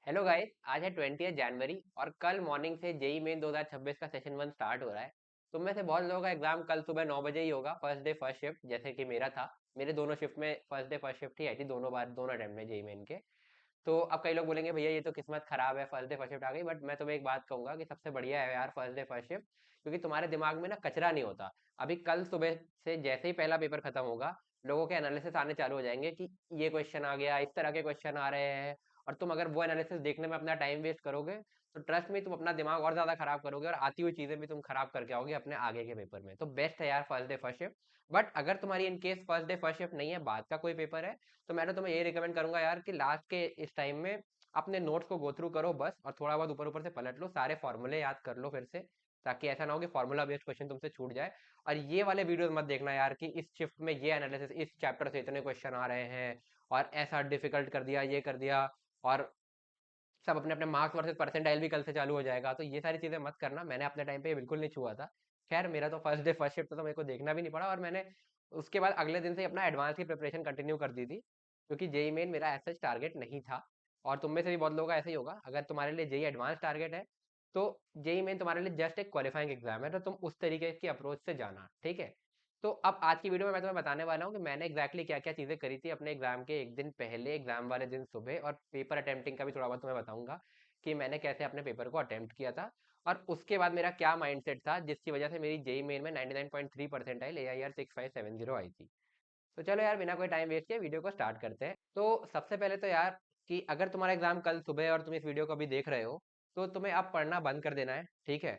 Hello guys, आज है 20 जनवरी और कल मॉर्निंग से जेई मेन 2026 का सेशन 1 स्टार्ट हो रहा है। तुम में से बहुत लोगों का एग्जाम कल सुबह 9 बजे ही होगा, फर्स्ट डे फर्स्ट शिफ्ट, जैसे कि मेरा था। मेरे दोनों शिफ्ट में फर्स्ट डे फर्स्ट शिफ्ट ही आई थी, दोनों बार दोनों अटेम्प्ट में जेई मेन के। तो अब कई लोग बोलेंगे भैया ये तो किस्मत खराब है, फर्स्ट डे फर्स्ट शिफ्ट आ गई, बट मैं तुम्हें एक बात कहूंगा कि सबसे बढ़िया है यार फर्स्ट डे फर्स्ट शिफ्ट, क्योंकि तुम्हारे दिमाग में ना कचरा नहीं होता। अभी कल सुबह से जैसे ही पहला पेपर खत्म होगा, लोगों के एनालिसिस आने चालू हो जाएंगे कि ये क्वेश्चन आ गया, इस तरह के क्वेश्चन आ रहे हैं। और तुम अगर वो एनालिसिस देखने में अपना टाइम वेस्ट करोगे, तो ट्रस्ट में तुम अपना दिमाग और ज्यादा खराब करोगे और आती हुई चीजें भी तुम खराब करके आओगे अपने आगे के पेपर में। तो बेस्ट है यार first day first shift. But अगर तुम्हारी in case first day first shift नहीं है, बाद का कोई पेपर है, तो मैं तो तुम्हें ये रिकमेंड करूंगा यार कि लास्ट के इस टाइम में अपने नोट्स को गो थ्रू करो बस, और थोड़ा बहुत ऊपर ऊपर से पलट लो, सारे फॉर्मूले याद कर लो फिर से, ताकि ऐसा ना हो कि फॉर्मूला बेस्ड क्वेश्चन तुमसे छूट जाए। और ये वाले वीडियोस मत देखना यार कि इस शिफ्ट में ये एनालिसिस, इस चैप्टर से इतने क्वेश्चन आ रहे हैं और ऐसा डिफिकल्ट कर दिया, ये कर दिया, और सब अपने अपने मार्क्स वर्सेस परसेंटाइल भी कल से चालू हो जाएगा। तो ये सारी चीजें मत करना, मैंने अपने टाइम पे ये बिल्कुल नहीं छुआ था। खैर मेरा तो फर्स्ट डे फर्स्ट शिफ्ट था, तो मेरे को देखना भी नहीं पड़ा, और मैंने उसके बाद अगले दिन से ही अपना एडवांस की प्रिपरेशन कंटिन्यू कर दी थी, क्योंकि जेई मेन मेरा ऐसा टारगेट नहीं था। और तुम में से भी बहुत लोगों का ऐसा ही होगा। अगर तुम्हारे लिए जेई एडवांस टारगेट है, तो जेई मेन तुम्हारे लिए जस्ट एक क्वालिफाइंग एग्जाम है, तो तुम उस तरीके की अप्रोच से जाना, ठीक है। तो अब आज की वीडियो में मैं तुम्हें बताने वाला हूँ कि मैंने एग्जैक्टली क्या क्या चीजें करी थी अपने एग्जाम के एक दिन पहले, एग्जाम वाले दिन सुबह, और पेपर अटेम्प्टिंग का भी थोड़ा बहुत तुम्हें बताऊंगा कि मैंने कैसे अपने पेपर को अटेम्प्ट किया था, और उसके बाद मेरा क्या माइंडसेट था जिसकी वजह से मेरी जेई मेन में 99.3 परसेंटाइल AIR 6570 आई थी। तो चलो यार, बिना कोई टाइम वेस्ट किए वीडियो को स्टार्ट करते हैं। तो सबसे पहले तो यार, कि अगर तुम्हारा एग्जाम कल सुबह और तुम इस वीडियो को अभी देख रहे हो, तो तुम्हें अब पढ़ना बंद कर देना है, ठीक है।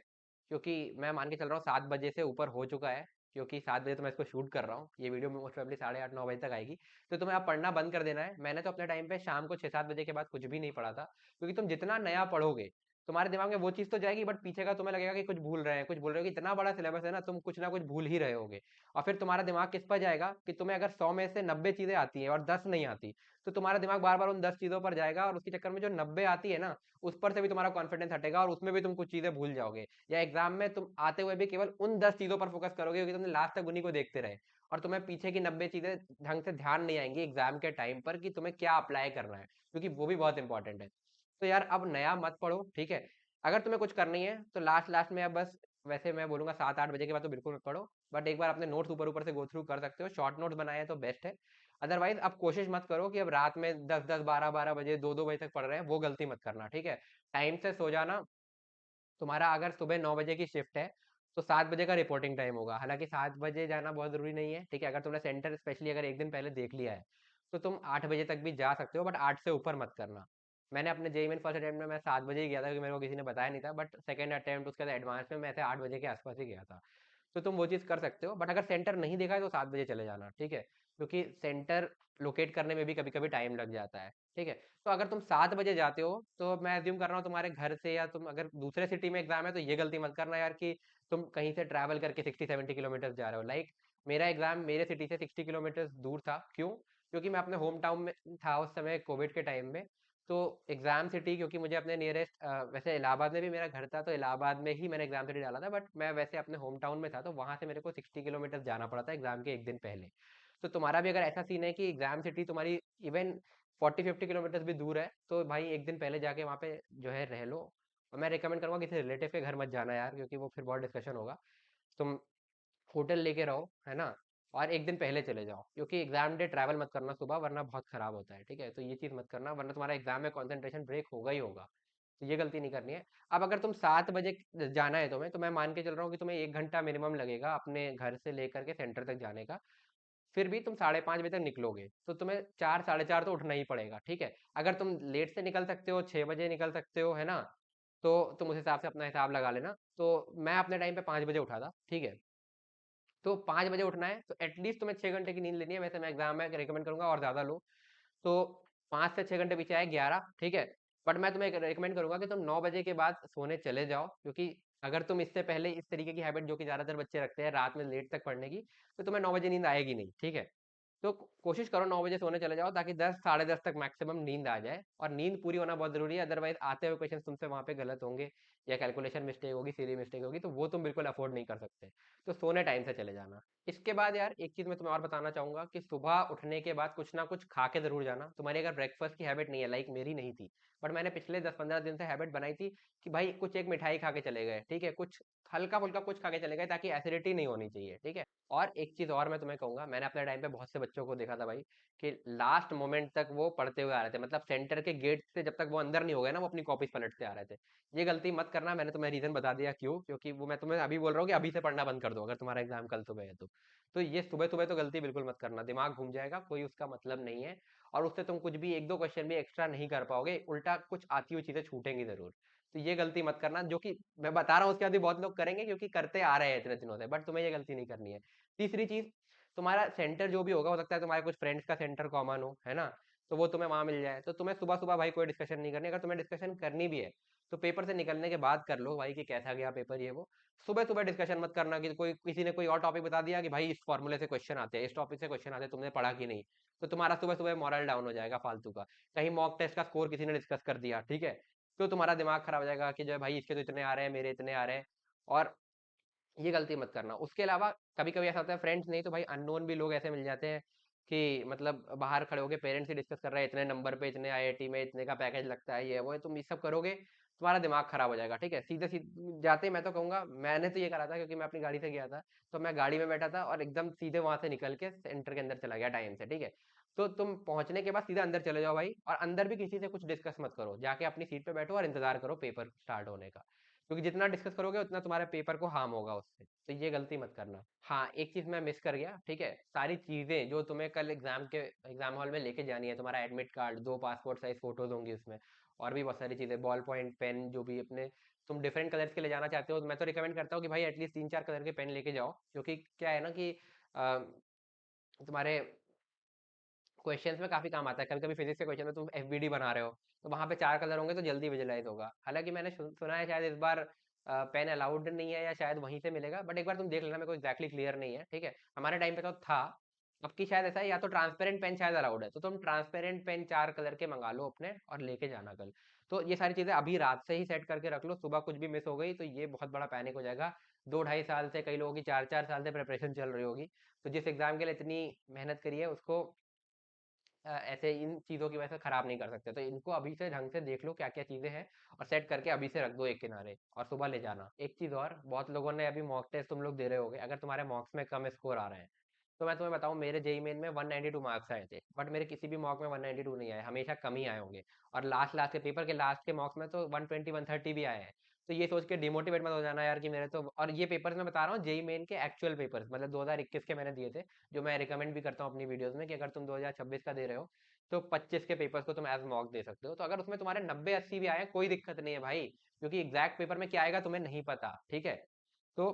क्योंकि मैं मान के चल रहा हूँ 7 बजे से ऊपर हो चुका है, क्योंकि 7 बजे तो मैं इसको शूट कर रहा हूँ, ये वीडियो मोस्ट प्रोबेबली 8:30 9 बजे तक आएगी। तो तुम्हें अब पढ़ना बंद कर देना है। मैंने तो अपने टाइम पे शाम को 6 7 बजे के बाद कुछ भी नहीं पढ़ा था, क्योंकि तुम जितना नया पढ़ोगे, तुम्हारे दिमाग में वो चीज तो जाएगी, बट पीछे का तुम्हें लगेगा कि कुछ भूल रहे हैं, कुछ भूल रहे हो, कि इतना बड़ा सिलेबस है ना, तुम कुछ ना कुछ भूल ही रहे होगे। और फिर तुम्हारा दिमाग किस पर जाएगा कि तुम्हें अगर 100 में से 90 चीजें आती हैं और 10 नहीं आती, तो तुम्हारा दिमाग बार बार उन 10 चीजों पर जाएगा, और उसके चक्कर में जो 90 आती है ना, उस पर से भी तुम्हारा कॉन्फिडेंस हटेगा और उसमें भी तुम कुछ चीजें भूल जाओगे। या एग्जाम में तुम आते हुए भी केवल उन 10 चीजों पर फोकस करोगे, क्योंकि तुमने लास्ट तक उन्हीं को देखते रहे, और तुम्हें पीछे की 90 चीजें ढंग से ध्यान नहीं आएंगी एग्जाम के टाइम पर कि तुम्हें क्या अप्लाई करना है, क्योंकि वो भी बहुत इंपॉर्टेंट है। तो यार अब नया मत पढ़ो, ठीक है। अगर तुम्हें कुछ करनी है तो लास्ट लास्ट में, अब बस वैसे मैं बोलूंगा 7 8 बजे के बाद तो बिल्कुल मत पढ़ो, बट एक बार अपने नोट्स ऊपर ऊपर से गो थ्रू कर सकते हो, शॉर्ट नोट्स बनाए हैं तो बेस्ट है। अदरवाइज अब कोशिश मत करो कि अब रात में 10 10 12 12 बजे 2 2 बजे तक पढ़ रहे हैं, वो गलती मत करना, ठीक है। टाइम से सो जाना। तुम्हारा अगर सुबह 9 बजे की शिफ्ट है, तो 7 बजे का रिपोर्टिंग टाइम होगा। हालांकि 7 बजे जाना बहुत जरूरी नहीं है, ठीक है। अगर तुमने सेंटर स्पेशली अगर एक दिन पहले देख लिया है, तो तुम 8 बजे तक भी जा सकते हो, बट 8 से ऊपर मत करना। मैंने अपने जेई मेन फर्स्ट अटेम्प्ट में मैं 7 बजे ही गया था, क्योंकि मेरे को किसी ने बताया नहीं था, बट सेकंड अटेम्प्ट उसके बाद एडवांस में मैं 8 बजे के आसपास ही गया था। तो तुम वो चीज़ कर सकते हो, बट अगर सेंटर नहीं देखा है तो 7 बजे चले जाना, ठीक है। क्योंकि सेंटर लोकेट करने में भी कभी कभी टाइम लग जाता है, ठीक है। तो अगर तुम 7 बजे जाते हो, तो मैं अज्यूम कर रहा हूँ तुम्हारे घर से, या तुम अगर दूसरे सिटी में एग्जाम है, तो ये गलती मत करना यार कि तुम कहीं से ट्रैवल करके 60 70 किलोमीटर जा रहे हो। लाइक मेरा एग्जाम मेरे सिटी से 60 किलोमीटर दूर था, क्यों? क्योंकि मैं अपने होम टाउन में था उस समय कोविड के टाइम में। तो एग्जाम सिटी, क्योंकि मुझे अपने नियरेस्ट, वैसे इलाहाबाद में भी मेरा घर था, तो इलाहाबाद में ही मैंने एग्जाम सिटी डाला था, बट मैं वैसे अपने होम टाउन में था, तो वहां से मेरे को 60 किलोमीटर जाना पड़ा था एग्जाम के एक दिन पहले। तो तुम्हारा भी अगर ऐसा सीन है कि एग्जाम सिटी तुम्हारी इवन 40 50 किलोमीटर भी दूर है, तो भाई एक दिन पहले जाके वहाँ पे जो है रह लो। और मैं रिकमेंड करूंगा किसी रिलेटिव के घर मत जाना यार, क्योंकि वो फिर बहुत डिस्कशन होगा। तुम होटल लेके रहो, है ना। और एक दिन पहले चले जाओ, क्योंकि एग्जाम डे ट्रैवल मत करना सुबह, वरना बहुत खराब होता है, ठीक है। तो ये चीज मत करना, वरना तुम्हारा एग्जाम में कंसंट्रेशन ब्रेक होगा ही होगा। तो ये गलती नहीं करनी है। अब अगर तुम 7 बजे जाना है तुम्हें, तो मैं मान के चल रहा हूँ कि तुम्हें 1 घंटा मिनिमम लगेगा अपने घर से लेकर के सेंटर तक जाने का। फिर भी तुम 5:30 बजे तक निकलोगे, तो तुम्हें 4 4:30 तो उठना ही पड़ेगा, ठीक है। अगर तुम लेट से निकल सकते हो, 6 बजे निकल सकते हो, है ना, तो तुम उस हिसाब से अपना हिसाब लगा लेना। तो मैं अपने टाइम पे 5 बजे उठा था, ठीक है। तो 5 बजे उठना है, तो एटलीस्ट तुम्हें 6 घंटे की नींद लेनी है। वैसे मैं एग्जाम में रिकमेंड करूंगा और ज्यादा लो। तो 5 से 6 घंटे पीछे आए 11, ठीक है। बट मैं तुम्हें रिकमेंड करूंगा कि तुम 9 बजे के बाद सोने चले जाओ, क्योंकि अगर तुम इससे पहले इस तरीके की हैबिट, जो कि ज्यादातर बच्चे रखते हैं रात में लेट तक पढ़ने की, तो तुम्हें 9 बजे नींद आएगी नहीं, ठीक है। तो कोशिश करो 9 बजे सोने चले जाओ, ताकि 10 साढ़े 10 तक मैक्सिमम नींद आ जाए, और नींद पूरी होना बहुत जरूरी है। अदरवाइज आते हुए क्वेश्चन तुमसे वहां पे गलत होंगे, या कैलकुलेशन मिस्टेक होगी, सीधी मिस्टेक होगी, तो वो तुम बिल्कुल अफोर्ड नहीं कर सकते। तो सोने टाइम से चले जाना। इसके बाद यार एक चीज मैं तुम्हें और बताना चाहूंगा कि सुबह उठने के बाद कुछ ना कुछ खा के जरूर जाना। तुम्हारी अगर ब्रेकफास्ट की हैबिट नहीं है, लाइक मेरी नहीं थी, बट मैंने पिछले 10-15 दिन से हैबिट बनाई थी कि भाई कुछ एक मिठाई खा के चले गए, ठीक है, कुछ हल्का फुल्का कुछ खा के चले गए, ताकि एसिडिटी नहीं होनी चाहिए, ठीक है। और एक चीज और मैं तुम्हें कहूंगा, मैंने अपने टाइम पे बहुत से बच्चों को देखा था भाई, कि लास्ट मोमेंट तक वो पढ़ते हुए आ रहे थे, मतलब सेंटर के गेट से जब तक वो अंदर नहीं हो गए ना, वो अपनी कॉपीज पलटते आ रहे थे। ये गलती मत करना। मैंने तुम्हें रीजन बता दिया क्यों, क्योंकि वो मैं तुम्हें अभी बोल रहा हूँ कि अभी से पढ़ना बंद कर दो अगर तुम्हारा एग्जाम कल सुबह है तो ये सुबह सुबह तो गलती बिल्कुल मत करना, दिमाग घूम जाएगा, कोई उसका मतलब नहीं है। और उससे तुम कुछ भी एक दो क्वेश्चन भी एक्स्ट्रा नहीं कर पाओगे, उल्टा कुछ आती हुई चीजें छूटेंगी जरूर। तो ये गलती मत करना, जो कि मैं बता रहा हूँ उसके बाद भी बहुत लोग करेंगे, क्योंकि करते आ रहे हैं इतने दिनों से, बट तुम्हें ये गलती नहीं करनी है। तीसरी चीज, तुम्हारा सेंटर जो भी होगा, हो सकता है तुम्हारे कुछ फ्रेंड्स का सेंटर कॉमन हो, है ना, तो वो तुम्हें वहां मिल जाए। तो तुम्हें सुबह सुबह भाई कोई डिस्कशन नहीं करनी। अगर तुम्हें डिस्कशन करनी भी है तो पेपर से निकलने के बाद कर लो भाई, कि कैसा गया पेपर ये वो। सुबह सुबह डिस्कशन मत करना कि कोई किसी ने कोई और टॉपिक बता दिया कि भाई इस फॉर्मूले से क्वेश्चन आते हैं, इस टॉपिक से क्वेश्चन आते हैं, तुमने पढ़ा कि नहीं। तो तुम्हारा सुबह सुबह मॉरल डाउन हो जाएगा फालतू का। कहीं मॉक टेस्ट का स्कोर किसी ने डिस्कस कर दिया, ठीक है, तो तुम्हारा दिमाग खराब हो जाएगा कि जो है भाई इसके तो इतने आ रहे हैं, मेरे इतने आ रहे हैं। और ये गलती मत करना। उसके अलावा कभी कभी ऐसा होता है, फ्रेंड्स नहीं तो भाई अननोन भी लोग ऐसे मिल जाते हैं कि मतलब बाहर खड़े होके पेरेंट्स से डिस्कस कर रहे हैं, इतने नंबर पे इतने आईआईटी में इतने का पैकेज लगता है, ये वो है, तुम ये सब करोगे तुम्हारा दिमाग खराब हो जाएगा, ठीक है। सीधे सीधे जाते मैं तो कहूंगा, मैंने तो ये करा था क्योंकि मैं अपनी गाड़ी से गया था। तो मैं गाड़ी में बैठा था और एकदम सीधे वहां से निकल के सेंटर के अंदर चला गया टाइम से, ठीक है। तो तुम पहुंचने के बाद सीधा अंदर चले जाओ भाई, और अंदर भी किसी से कुछ डिस्कस मत करो, जाके अपनी सीट पे बैठो और इंतजार करो पेपर स्टार्ट होने का। क्योंकि जितना डिस्कस करोगे उतना तुम्हारे पेपर को हार्म होगा उससे, तो ये गलती मत करना। हाँ, एक चीज मैं मिस कर गया, ठीक है, सारी चीजें जो तुम्हें कल एग्जाम हॉल में लेके जानी है, तुम्हारा admit card, 2 passport size photos होंगी उसमें, और भी बहुत सारी चीजें, बॉल पॉइंट पेन, जो भी अपने तुम डिफरेंट कलर्स के ले जाना चाहते हो, तो मैं तो रिकमेंड करता हूँ कि भाई एटलीस्ट 3-4 कलर के पेन लेके जाओ, क्योंकि क्या है ना कि तुम्हारे क्वेश्चंस में काफी काम आता है। कभी कभी फिजिक्स के क्वेश्चन में तुम एफबीडी बना रहे हो, तो वहां पे 4 कलर होंगे तो जल्दी विजुलाइज होगा। हालांकि मैंने सुना है शायद इस बार पेन अलाउड नहीं है, या शायद वहीं से मिलेगा, बट एक बार तुम देख लेना, मेरे को एक्जैक्टली क्लियर नहीं है, ठीक है। हमारे टाइम पे तो था। अब की शायद ऐसा है, या तो ट्रांसपेरेंट पेन शायद अलाउड है, तो तुम ट्रांसपेरेंट पेन 4 कलर के मंगा लो अपने और लेके जाना कल। तो ये सारी चीजें अभी रात से ही सेट करके रख लो, सुबह कुछ भी मिस हो गई तो ये बहुत बड़ा पैनिक हो जाएगा। 2-2.5 साल से, कई लोगों की 4-4 साल से प्रिपरेशन चल रही होगी, तो जिस एग्जाम के लिए इतनी मेहनत करी है उसको ऐसे इन चीज़ों की वजह से खराब नहीं कर सकते। तो इनको अभी से ढंग से देख लो क्या क्या चीज़ें हैं, और सेट करके अभी से रख दो एक किनारे, और सुबह ले जाना। एक चीज़ और, बहुत लोगों ने अभी मॉक टेस्ट तुम लोग दे रहे होगे, अगर तुम्हारे मॉक्स में कम स्कोर आ रहे हैं, तो मैं तुम्हें बताऊं, मेरे जेई मेन में 192 मार्क्स आए थे, बट मेरे किसी भी मॉक में 192 नहीं आए, हमेशा कम ही आए होंगे। और लास्ट लास्ट के पेपर के लास्ट के मॉक्स में तो 120-130 भी आए हैं। तो ये सोच के डिमोटिवेट मत हो जाना यार कि मेरे तो, और ये पेपर्स मैं बता रहा हूँ जेई मेन के एक्चुअल पेपर्स, मतलब 2021 के मैंने दिए थे, जो मैं रिकमेंड भी करता हूँ अपनी वीडियोस में, कि अगर तुम 2026 का दे रहे हो तो 25 के पेपर्स को तुम एज मॉक दे सकते हो। तो अगर उसमें तुम्हारे 90-80 भी आए कोई दिक्कत नहीं है भाई, क्योंकि एग्जैक्ट पेपर में क्या आएगा तुम्हें नहीं पता, ठीक है। तो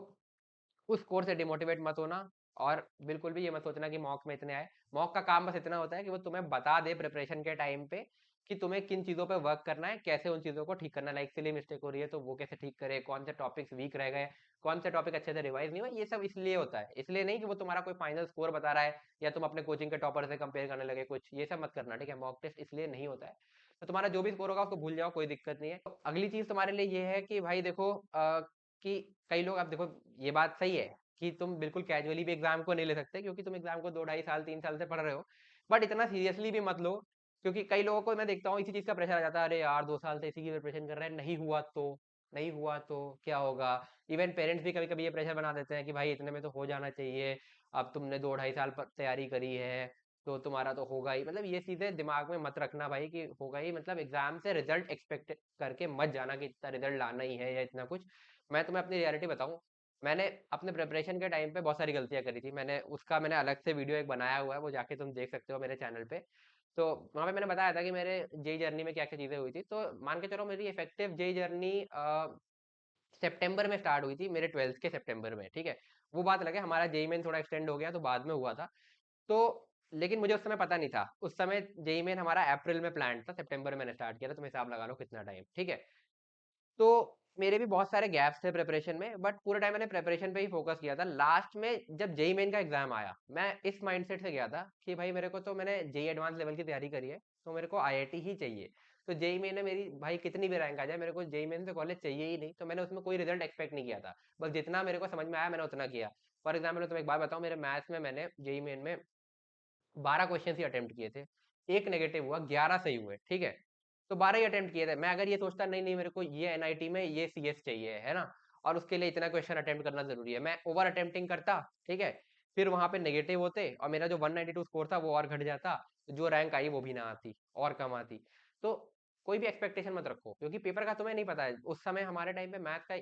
उस कोर्स से डिमोटिवेट मत होना, और बिल्कुल भी ये मत सोचना कि मॉक में इतने आए। मॉक का काम बस इतना होता है कि वो तुम्हें बता दे प्रिपरेशन के टाइम पे कि तुम्हें किन चीजों पे वर्क करना है, कैसे उन चीजों को ठीक करना है, लाइक सिली मिस्टेक हो रही है तो वो कैसे ठीक करे, कौन से टॉपिक्स वीक रह गए, कौन से टॉपिक अच्छे से रिवाइज नहीं हुए। ये सब इसलिए होता है, इसलिए नहीं कि वो तुम्हारा कोई फाइनल स्कोर बता रहा है, या तुम अपने कोचिंग के टॉपर से कंपेयर करने लगे कुछ, ये सब मत करना, ठीक है। मॉक टेस्ट इसलिए नहीं होता है। तो तुम्हारा जो भी स्कोर होगा उसको भूल जाओ, कोई दिक्कत नहीं है। तो अगली चीज तुम्हारे लिए ये है कि भाई देखो, कि कई लोग, अब देखो ये बात सही है कि तुम बिल्कुल कैजुअली भी एग्जाम को नहीं ले सकते, क्योंकि तुम एग्जाम को 2-2.5 साल 3 साल से पढ़ रहे हो, बट इतना सीरियसली भी मत लो। क्योंकि कई लोगों को मैं देखता हूँ इसी चीज का प्रेशर आ जाता है, अरे यार 2 साल से इसी की प्रिपरेशन कर रहे हैं, नहीं हुआ तो क्या होगा। इवन पेरेंट्स भी कभी कभी ये प्रेशर बना देते हैं कि भाई इतने में तो हो जाना चाहिए, अब तुमने 2-2.5 साल तैयारी करी है तो तुम्हारा तो होगा ही। मतलब ये चीजें दिमाग में मत रखना भाई कि होगा ही, मतलब एग्जाम से रिजल्ट एक्सपेक्ट करके मत जाना कि इतना रिजल्ट लाना ही है या इतना कुछ। मैं तुम्हें अपनी रियलिटी बताऊं, मैंने अपने प्रिपरेशन के टाइम पे बहुत सारी गलतियां करी थी, मैंने अलग से वीडियो एक बनाया हुआ है, वो जाके तुम देख सकते हो मेरे चैनल पे। तो वहां पे मैंने बताया था कि मेरे जेई जर्नी में क्या क्या चीजें हुई थी। तो मान के चलो मेरी इफेक्टिव जेई जर्नी सितंबर में स्टार्ट हुई थी, मेरे 12th के सितंबर में, ठीक है। वो बात लगे, हमारा जेई मेन थोड़ा एक्सटेंड हो गया तो बाद में हुआ था। तो लेकिन मुझे उस समय पता नहीं था, उस समय जेई मेन हमारा अप्रैल में प्लान था, सितंबर में मैंने स्टार्ट किया था, तुम हिसाब लगा लो कितना टाइम, ठीक है। तो मेरे भी बहुत सारे गैप्स थे प्रिपरेशन में, बट पूरे टाइम मैंने प्रिपरेशन पे ही फोकस किया था। लास्ट में जब जेई मेन का एग्जाम आया, मैं इस माइंडसेट से गया था कि भाई मेरे को तो, मैंने जेई एडवांस लेवल की तैयारी करी है, तो मेरे को आईआईटी ही चाहिए। तो जेई मेन में मेरी भाई कितनी भी रैंक आ जाए, मेरे को जेई मेन से कॉलेज चाहिए ही नहीं, तो मैंने उसमें कोई रिजल्ट एक्सपेक्ट नहीं किया था। बस जितना मेरे को समझ में आया मैंने उतना किया। फॉर एग्जाम्पल तुम एक बात बताओ, मेरे मैथ्स में मैंने जेई मेन में 12 क्वेश्चन ही अटेम्प्ट किए थे, एक नेगेटिव हुआ, 11 सही हुए, ठीक है। तो 12 ही अटेम्प्ट किए थे। मैं अगर ये सोचता नहीं नहीं मेरे को ये एनआईटी में ये सीएस चाहिए है ना, और उसके लिए इतना क्वेश्चन अटेम्प्ट करना जरूरी है, मैं ओवर अटेम्प्टिंग करता, ठीक है। फिर वहां पे नेगेटिव होते और मेरा जो 192 स्कोर था वो और घट जाता, तो जो रैंक आई वो भी ना आती, और कम आती। तो कोई भी एक्सपेक्टेशन मत रखो, क्योंकि पेपर का तुम्हें नहीं पता है। उस समय हमारे टाइम पे मैथ का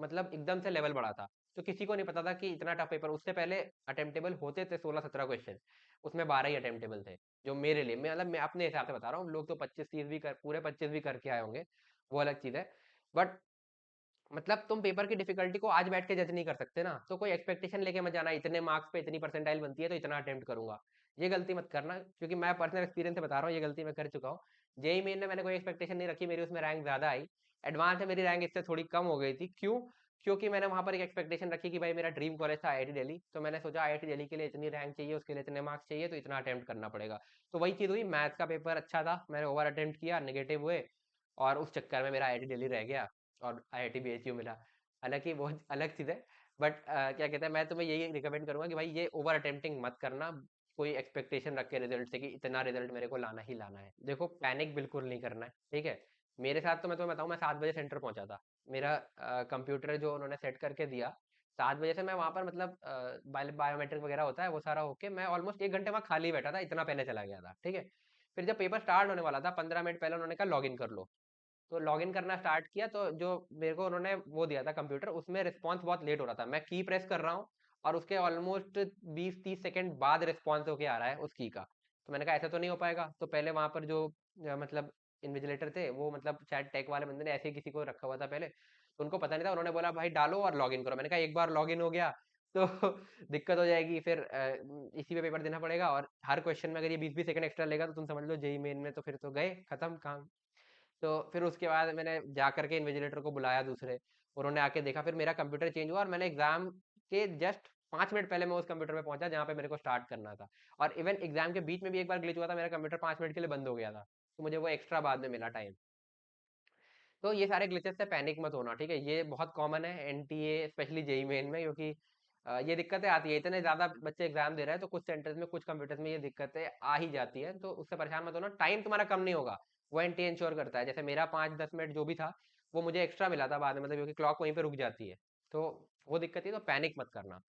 मतलब एकदम से लेवल बढ़ा था, तो किसी को नहीं पता था कि इतना टफ पेपर। उससे पहले अटेम्प्टेबल होते थे 16-17 क्वेश्चन, उसमें 12 ही अटेम्प्टेबल थे। जो मेरे लिए, मैं मतलब मैं अपने हिसाब से बता रहा हूँ, लोग तो 25-30 भी कर, पूरे 25 भी करके आए होंगे, वो अलग चीज है। बट मतलब तुम पेपर की डिफिकल्टी को आज बैठ के जज नहीं कर सकते ना, तो कोई एक्सपेक्टेशन लेके मत जाना इतने मार्क्स पे इतनी परसेंटाइल बनती है तो इतना अटेम्प्ट करूंगा। ये गलती मत करना, क्योंकि मैं पर्सनल एक्सपीरियंस से बता रहा हूँ, ये गलती मैं कर चुका हूँ। जेई मेन में मैंने कोई एक्सपेक्टेशन नहीं रखी, मेरी उसमें रैंक ज्यादा आई। एडवांस में मेरी रैंक इससे थोड़ी कम हो गई थी, क्यों? क्योंकि मैंने वहां पर एक एक्सपेक्टेशन रखी कि भाई मेरा ड्रीम कॉलेज था आईआईटी दिल्ली, तो मैंने सोचा आईआईटी दिल्ली के लिए इतनी रैंक चाहिए, उसके लिए इतने मार्क्स चाहिए, तो इतना अटेम्प्ट करना पड़ेगा। तो वही चीज हुई, मैथ्स का पेपर अच्छा था, मैंने ओवर अटेम्प्ट किया, नेगेटिव हुए, और उस चक्कर में मेरा आईआईटी दिल्ली रह गया और आईआईटी बीएचयू मिला। हालांकि बहुत अलग चीज है। बट क्या कहते हैं, मैं तुम्हें यही रिकमेंड करूंगा कि भाई ये ओवर अटेम्प्टिंग मत करना, कोई एक्सपेक्टेशन रख के रिजल्ट से कि इतना रिजल्ट मेरे को लाना ही लाना है। देखो पैनिक बिल्कुल नहीं करना है, ठीक है। मेरे साथ तो मैं तुम्हें बताऊं, मैं 7 बजे सेंटर पहुंचा था। मेरा कंप्यूटर जो उन्होंने सेट करके दिया, 7 बजे से मैं वहां पर, मतलब बायोमेट्रिक वगैरह होता है वो सारा होके, मैं ऑलमोस्ट 1 घंटे वहां खाली बैठा था, इतना पहले चला गया था, ठीक है। फिर जब पेपर स्टार्ट होने वाला था, 15 मिनट पहले उन्होंने कहा लॉग इन कर लो। तो लॉगिन करना स्टार्ट किया, तो जो मेरे को उन्होंने वो दिया था कंप्यूटर, उसमें रिस्पांस बहुत लेट हो रहा था। मैं की प्रेस कर रहा हूँ और उसके ऑलमोस्ट 20-30 सेकंड बाद रिस्पांस होके आ रहा है उस की का। तो मैंने कहा ऐसा तो नहीं हो पाएगा। तो पहले वहां पर जो मतलब इन्विजिलेटर थे, वो मतलब शायद टेक वाले बंदे ने ऐसे ही किसी को रखा हुआ था पहले, तो उनको पता नहीं था। उन्होंने बोला भाई डालो और लॉगिन करो। मैंने कहा एक बार लॉगिन हो गया तो दिक्कत हो जाएगी, फिर इसी पे पेपर देना पड़ेगा, और हर क्वेश्चन में अगर ये 20-20 सेकंड एक्स्ट्रा लेगा तो तुम समझ लो जेई मेन में तो फिर तो गए खत्म काम। तो फिर उसके बाद मैंने जा करके इन्विजिलेटर को बुलाया दूसरे, उन्होंने आके देखा, फिर मेरा कंप्यूटर चेंज हुआ और मैंने एग्जाम के जस्ट 5 मिनट पहले मैं उस कंप्यूटर पे पहुंचा जहाँ पे मेरे को स्टार्ट करना था। और इवन एग्जाम के बीच में भी एक बार ग्लिच हुआ था, मेरा कंप्यूटर 5 मिनट के लिए बंद हो गया था, तो मुझे वो एक्स्ट्रा बाद में मिला टाइम। तो ये सारे ग्लिचेस से पैनिक मत होना, ठीक है। ये बहुत कॉमन है एनटीए स्पेशली जेई मेन में, क्योंकि ये दिक्कतें आती है। इतने ज्यादा बच्चे एग्जाम दे रहे हैं, तो कुछ सेंटर्स में कुछ कंप्यूटर्स में ये दिक्कतें आ ही जाती है, तो उससे परेशान मत होना। टाइम तुम्हारा कम नहीं होगा, वो एनटीए इंश्योर करता है। जैसे मेरा 5-10 मिनट जो भी था, वो मुझे एक्स्ट्रा मिला था बाद में, मतलब क्योंकि क्लॉक वहीं पे रुक जाती है, तो वो दिक्कत है। तो पैनिक मत करना।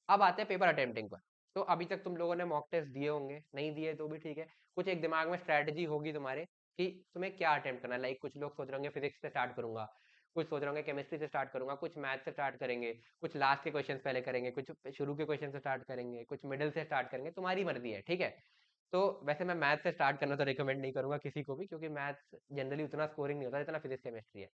अब आते हैं पेपर अटेम्प्टिंग पर। तो अभी तक तुम लोगों ने मॉक टेस्ट दिए होंगे, नहीं दिए तो भी ठीक है। कुछ एक दिमाग में स्ट्रेटजी होगी तुम्हारे कि तुम्हें क्या अटेम्प्ट करना है। लाइक कुछ लोग सोच रहे होंगे फिजिक्स से स्टार्ट करूंगा, कुछ सोच रहे होंगे केमिस्ट्री से स्टार्ट करूंगा, कुछ मैथ से स्टार्ट करेंगे, कुछ लास्ट के क्वेश्चन पहले करेंगे, कुछ शुरू के क्वेश्चन से स्टार्ट करेंगे, कुछ मिडिल से स्टार्ट करेंगे, तुम्हारी मर्जी है, ठीक है। तो वैसे मैं मैथ से स्टार्ट करना तो रिकमेंड नहीं करूंगा किसी को भी, क्योंकि मैथ जनरली उतना स्कोरिंग नहीं होता जितना फिजिक्स केमिस्ट्री है।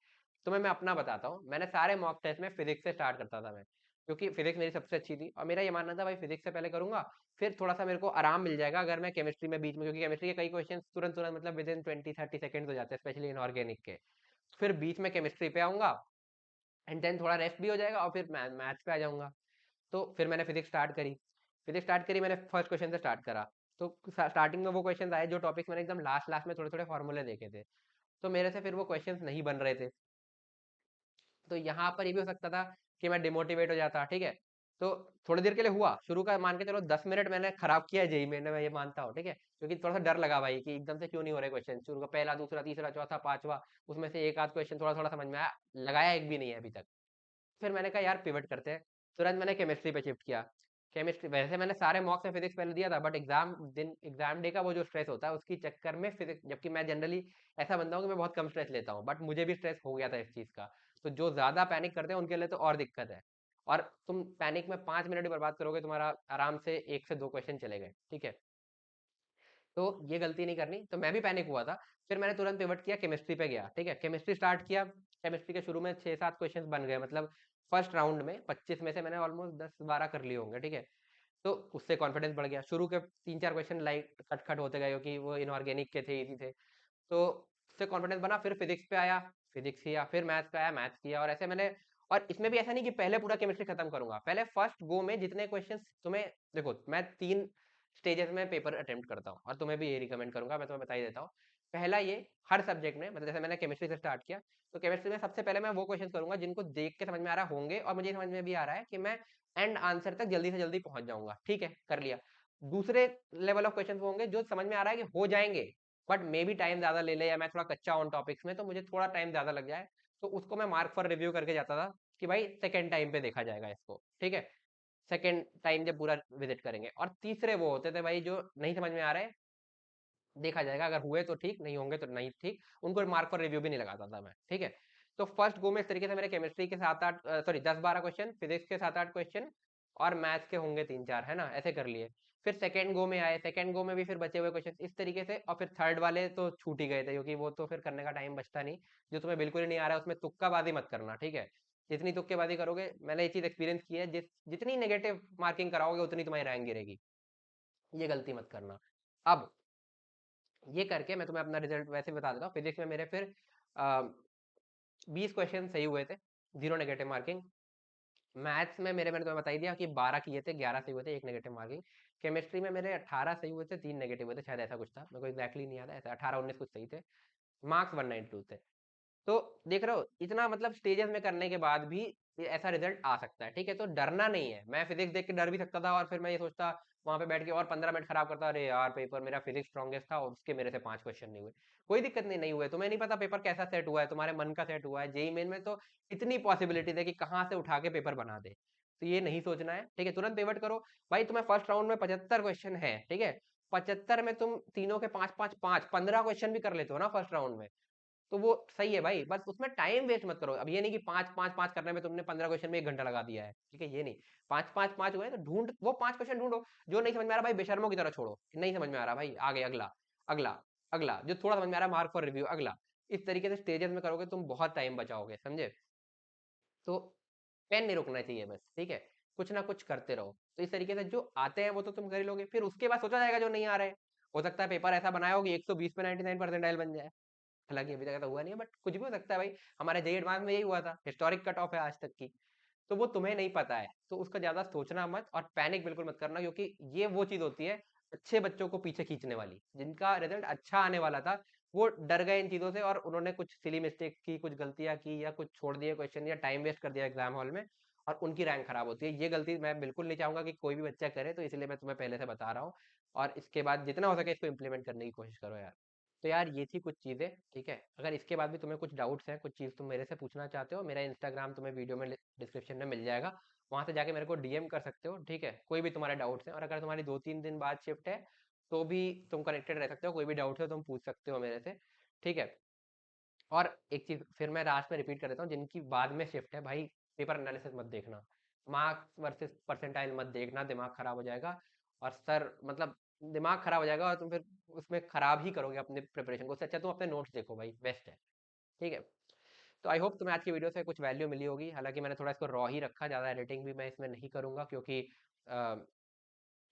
तो मैं अपना बताता हूँ, मैंने सारे मॉक टेस्ट में फिजिक्स से स्टार्ट करता था मैं, क्योंकि फिजिक्स मेरी सबसे अच्छी थी, और मेरा ये मानना था भाई फिजिक्स से पहले करूंगा, फिर थोड़ा सा मेरे को आराम मिल जाएगा अगर मैं केमिस्ट्री में बीच में, क्योंकि केमिस्ट्री के कई क्वेश्चन तुरंत तुरंत मतलब विद इन 20-30 सेकंड हो जाते हैं, स्पेशली इनऑर्गेनिक के। फिर बीच में केमिस्ट्री पे आऊंगा, एंड देन थोड़ा रेस्ट भी हो जाएगा, और फिर मैथ्स पे आ जाऊंगा। तो फिर मैंने फिजिक्स स्टार्ट करी। फिजिक्स स्टार्ट करी, मैंने फर्स्ट क्वेश्चन से स्टार्ट करा। तो स्टार्टिंग में वो क्वेश्चन आए जो टॉपिक्स मैंने एकदम लास्ट लास्ट में थोड़े थोड़े फॉर्मूले देखे थे, तो मेरे से फिर वो क्वेश्चंस नहीं बन रहे थे। तो यहाँ पर ये भी हो सकता था कि मैं डिमोटिवेट हो जाता, ठीक है। तो थोड़ी देर के लिए हुआ, शुरू का मान के चलो 10 मिनट मैंने खराब किया है जेई मैंने, मैं ये मानता हूँ, ठीक है। क्योंकि थोड़ा सा डर लगा भाई कि एकदम से क्यों नहीं हो रहे क्वेश्चन, शुरू का पहला दूसरा तीसरा चौथा पांचवा, उसमें से एक आध क्वेश्चन थोड़ा थोड़ा समझ में आया, लगाया एक भी नहीं है अभी तक। फिर मैंने कहा यार पिवट करते हैं, तुरंत मैंने केमिस्ट्री पे शिफ्ट किया। केमिस्ट्री, वैसे मैंने सारे मॉक्स में फिजिक्स पहले दिया था, बट एग्जाम दिन, एग्जाम डे का वो जो स्ट्रेस होता है उसकी चक्कर में फिजिक्स, जबकि मैं जनरली ऐसा बंदा हूँ कि मैं बहुत कम स्ट्रेस लेता हूँ, बट मुझे भी स्ट्रेस हो गया था इस चीज का। तो जो ज्यादा पैनिक करते हैं उनके लिए तो और दिक्कत है। और तुम पैनिक में 5 मिनट ही बर्बाद करोगे, तुम्हारा आराम से 1 से 2 क्वेश्चन चले गए, ठीक है। तो ये गलती नहीं करनी, तो मैं भी पैनिक हुआ था। फिर मैंने तुरंत पिवट किया, केमिस्ट्री पे गया, ठीक है। केमिस्ट्री स्टार्ट किया, केमिस्ट्री के शुरू में 6-7 क्वेश्चन बन गए, मतलब फर्स्ट राउंड में 25 में से मैंने ऑलमोस्ट 10-12 कर लिए होंगे, ठीक है। तो उससे कॉन्फिडेंस बढ़ गया। शुरू के 3-4 क्वेश्चन लाइक खट खट होते गए, क्योंकि वो इनऑर्गेनिक के थे, इजी थे। तो उससे कॉन्फिडेंस बना, फिर फिजिक्स पे आया, फिजिक्स किया, फिर मैथ्स पे आया, मैथ्स किया, और ऐसे मैंने, और इसमें भी ऐसा नहीं कि पहले पूरा केमिस्ट्री खत्म करूंगा, पहले फर्स्ट गो में जितने क्वेश्चंस तुम्हें, देखो मैं 3 स्टेजेस में पेपर अटेम्प्ट करता हूँ, और तुम्हें भी ये रिकमेंड करूंगा, मैं तुम्हें बता ही देता हूँ। पहला ये, हर सब्जेक्ट में, मतलब जैसे मैंने केमिस्ट्री से स्टार्ट किया, तो केमिस्ट्री में सबसे पहले मैं वो क्वेश्चन करूंगा जिनको देख के समझ में आ रहा होंगे, और मुझे समझ में भी आ रहा है कि मैं एंड आंसर तक जल्दी से जल्दी पहुंच जाऊंगा, ठीक है, कर लिया। दूसरे लेवल ऑफ क्वेश्चन होंगे जो समझ में आ रहा है कि हो जाएंगे, बट मे भी टाइम ज्यादा ले ले, या मैं थोड़ा कच्चा ऑन टॉपिक्स में, तो मुझे थोड़ा टाइम ज्यादा लग जाए, तो उसको मैं मार्क फॉर रिव्यू करके जाता था कि भाई सेकेंड टाइम पे देखा जाएगा इसको, ठीक है, सेकेंड टाइम जब पूरा विजिट करेंगे। और तीसरे वो होते थे भाई जो नहीं समझ में आ रहे, देखा जाएगा, अगर हुए तो ठीक, नहीं होंगे तो नहीं ठीक, उनको मार्क फॉर रिव्यू भी नहीं लगाता था मैं, ठीक है। तो फर्स्ट गो में इस तरीके से मेरे केमिस्ट्री के 7-8, सॉरी 10-12 क्वेश्चन, फिजिक्स के 7-8 क्वेश्चन, और मैथ्स के होंगे 3-4, है ना, ऐसे कर लिए। फिर सेकंड गो में आए, सेकंड गो में भी फिर बचे हुए क्वेश्चन इस तरीके से, और फिर थर्ड वाले तो छूट ही गए थे, क्योंकि वो तो फिर करने का टाइम बचता नहीं। जो तुम्हें बिल्कुल ही नहीं आ रहा है उसमें तुक्काबाजी मत करना, ठीक है। जितनी तुक्केबाजी करोगे, मैंने ये चीज एक्सपीरियंस की है, जितनी नेगेटिव मार्किंग कराओगे उतनी तुम्हारी रैंक गिरेगी, ये गलती मत करना। अब ये करके मैं तुम्हें अपना रिजल्ट वैसे बता देता हूँ। फिजिक्स में मेरे फिर 20 क्वेश्चन सही हुए थे, 0 नेगेटिव मार्किंग। मैथ्स में मेरे, मैंने तुम्हें बता ही दिया कि 12 किए थे, 11 सही हुए थे, 1 नेगेटिव मार्किंग। केमिस्ट्री में मेरे 18 सही हुए थे, 3 नेगेटिव हुए थे, शायद ऐसा कुछ था, मेरे को एग्जैक्टली नहीं याद है, ऐसा 18-19 कुछ सही थे। मार्क्स 192 थे। तो देख रहे हो, इतना मतलब स्टेजेस में करने के बाद भी ये ऐसा रिजल्ट आ सकता है, ठीक है, तो डरना नहीं है। मैं फिजिक्स देख के डर भी सकता था, और फिर मैं ये सोचता वहां पे बैठ के और 15 मिनट खराब करता, अरे यार पेपर मेरा फिजिक्स स्ट्रॉन्गेस्ट था और उसके मेरे से 5 क्वेश्चन नहीं हुए। कोई दिक्कत नहीं, नहीं हुए, तुम्हें नहीं पता पेपर कैसा सेट हुआ है, तुम्हारे मन का सेट हुआ है। जेई मेन में तो इतनी पॉसिबिलिटी है कि कहाँ से उठा के पेपर बना दे, तो ये नहीं सोचना है, ठीक है, तुरंत पेमेंट करो। भाई तुम्हें फर्स्ट राउंड में 75 क्वेश्चन है, ठीक है, 75 में तुम तीनों के 5-5-5 15 क्वेश्चन भी कर लेते हो ना फर्स्ट राउंड में, तो वो सही है भाई। बस उसमें टाइम वेस्ट मत करो। अब ये नहीं कि 5-5-5 करने में तुमने 15 क्वेश्चन में 1 घंटा लगा दिया है, ठीक है, ये नहीं। 5-5-5 हुए तो ढूंढ, वो 5 क्वेश्चन ढूंढो। जो नहीं समझ में आ रहा भाई बेशर्मों की तरह छोड़ो, नहीं समझ में आ रहा भाई, आगे अगला, अगला, अगला, जो थोड़ा समझ में आ रहा है मार्क फॉर रिव्यू, अगला। इस तरीके से स्टेजेस में करोगे तुम बहुत टाइम बचाओगे, समझे। तो पेन नहीं रुकना चाहिए बस, ठीक है, कुछ ना कुछ करते रहो। तो इस तरीके से जो आते हैं वो तो तुम कर ही लोगे, फिर उसके बाद सोचा जाएगा जो नहीं आ रहे। हो सकता है पेपर ऐसा बनाया हो कि 120 पे 99 परसेंटाइल बन जाए, हालांकि अभी तक तो हुआ नहीं है, बट कुछ भी हो सकता है भाई। हमारे जेई एडवांस में यही हुआ था, हिस्टोरिक कट ऑफ है आज तक की। तो वो तुम्हें नहीं पता है, तो उसका ज्यादा सोचना मत, और पैनिक बिल्कुल मत करना, क्योंकि ये वो चीज होती है अच्छे बच्चों को पीछे खींचने वाली। जिनका रिजल्ट अच्छा आने वाला था वो डर गए इन चीजों से, और उन्होंने कुछ सिली मिस्टेक की, कुछ गलतियां की, या कुछ छोड़ दिए क्वेश्चन, या टाइम वेस्ट कर दिया एग्जाम हॉल में, और उनकी रैंक खराब होती है। ये गलती मैं बिल्कुल नहीं चाहूंगा कि कोई भी बच्चा करे, तो इसलिए मैं तुम्हें पहले से बता रहा हूँ। और इसके बाद जितना हो सके इसको इम्प्लीमेंट करने की कोशिश करो यार। तो यार ये थी कुछ चीज़ें, ठीक है। अगर इसके बाद भी तुम्हें कुछ डाउट्स हैं, कुछ चीज़ तुम मेरे से पूछना चाहते हो, मेरा इंस्टाग्राम तुम्हें वीडियो में डिस्क्रिप्शन में मिल जाएगा, वहां से जाके मेरे को डीएम कर सकते हो, ठीक है, कोई भी तुम्हारे डाउट्स हैं। और अगर तुम्हारी 2-3 दिन बाद शिफ्ट है तो भी तुम कनेक्टेड रह सकते हो, कोई भी डाउट है तुम पूछ सकते हो मेरे से, ठीक है। और एक चीज फिर मैं लास्ट में रिपीट कर देता हूँ, जिनकी बाद में शिफ्ट है भाई, पेपर एनालिसिस मत देखना, मार्क्स वर्सेस परसेंटाइल मत देखना, दिमाग खराब हो जाएगा। और सर मतलब दिमाग खराब हो जाएगा, और तुम फिर उसमें खराब ही करोगे अपने प्रिपरेशन को। उससे अच्छा तुम अपने नोट्स देखो भाई, बेस्ट है, ठीक है। तो आई होप तुम्हें आज की वीडियो से कुछ वैल्यू मिली होगी। हालांकि मैंने थोड़ा इसको रॉ ही रखा, ज़्यादा एडिटिंग भी मैं इसमें नहीं करूंगा, क्योंकि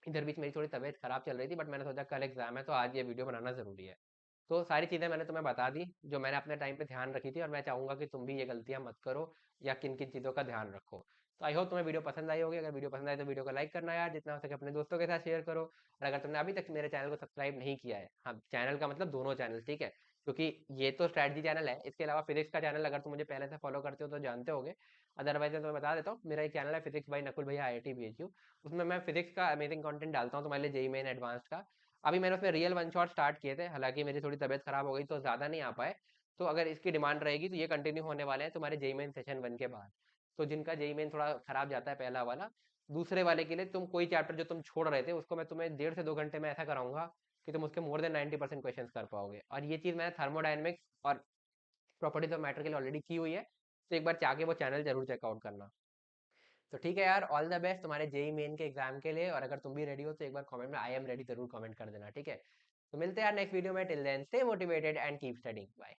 इधर बीच मेरी थोड़ी तबीयत खराब चल रही थी, बट मैंने सोचा कल एग्जाम है तो आज ये वीडियो बनाना जरूरी है। तो सारी चीज़ें मैंने तुम्हें बता दी जो मैंने अपने टाइम पे ध्यान रखी थी, और मैं चाहूंगा कि तुम भी ये गलतियां मत करो, या किन किन चीज़ों का ध्यान रखो। तो आई होप तुम्हें वीडियो पसंद आई होगी। अगर वीडियो पसंद आए तो वीडियो को लाइक करना यार, जितना हो सके अपने दोस्तों के साथ शेयर करो। और अगर तुमने अभी तक मेरे चैनल को सब्सक्राइब नहीं किया है, हाँ चैनल का मतलब दोनों चैनल, ठीक है, क्योंकि ये तो स्ट्रैटेजी चैनल है, इसके अलावा फिजिक्स का चैनल अगर तुम मुझे पहले से फॉलो करते हो तो जानते होगे। अदरवाइज मैं तुम्हें बता देता हूँ, मेरा एक चैनल है फिजिक्स बाई नकुल भैया IIT BHU। उसमें मैं फिजिक्स का अमेजिंग कंटेंट डालता हूँ तुम्हारे लिए, जेई मेन एडवांस का। अभी मैंने उसमें रियल वन शॉट स्टार्ट किए थे, हालांकि मेरी थोड़ी तबियत खराब हो गई तो ज़्यादा नहीं आ पाए। तो अगर इसकी डिमांड रहेगी तो ये कंटिन्यू होने वाले हैं तुम्हारे जेई मेन सेशन 1 के बाद। तो जिनका जेई मेन थोड़ा खराब जाता है पहला वाला, दूसरे वाले के लिए तुम कोई चैप्टर जो तुम छोड़ रहे थे उसको मैं तुम्हें 1.5 से 2 घंटे में ऐसा कराऊंगा कि तुम उसके मोर देन 90% क्वेश्चन कर पाओगे। और ये चीज़ मैंने थर्मोडाइनमिक्स और प्रॉपर्टीज ऑफ मैटर के लिए ऑलरेडी की हुई है, तो एक बार चाह के वो चैनल जरूर चेकआउट करना। तो ठीक है यार, ऑल द बेस्ट तुम्हारे जेई मेन के एग्जाम के लिए। और अगर तुम भी रेडी हो तो एक बार कमेंट में आई एम रेडी जरूर कमेंट कर देना, ठीक है। तो मिलते हैं यार नेक्स्ट वीडियो में, till then stay motivated and keep studying, bye.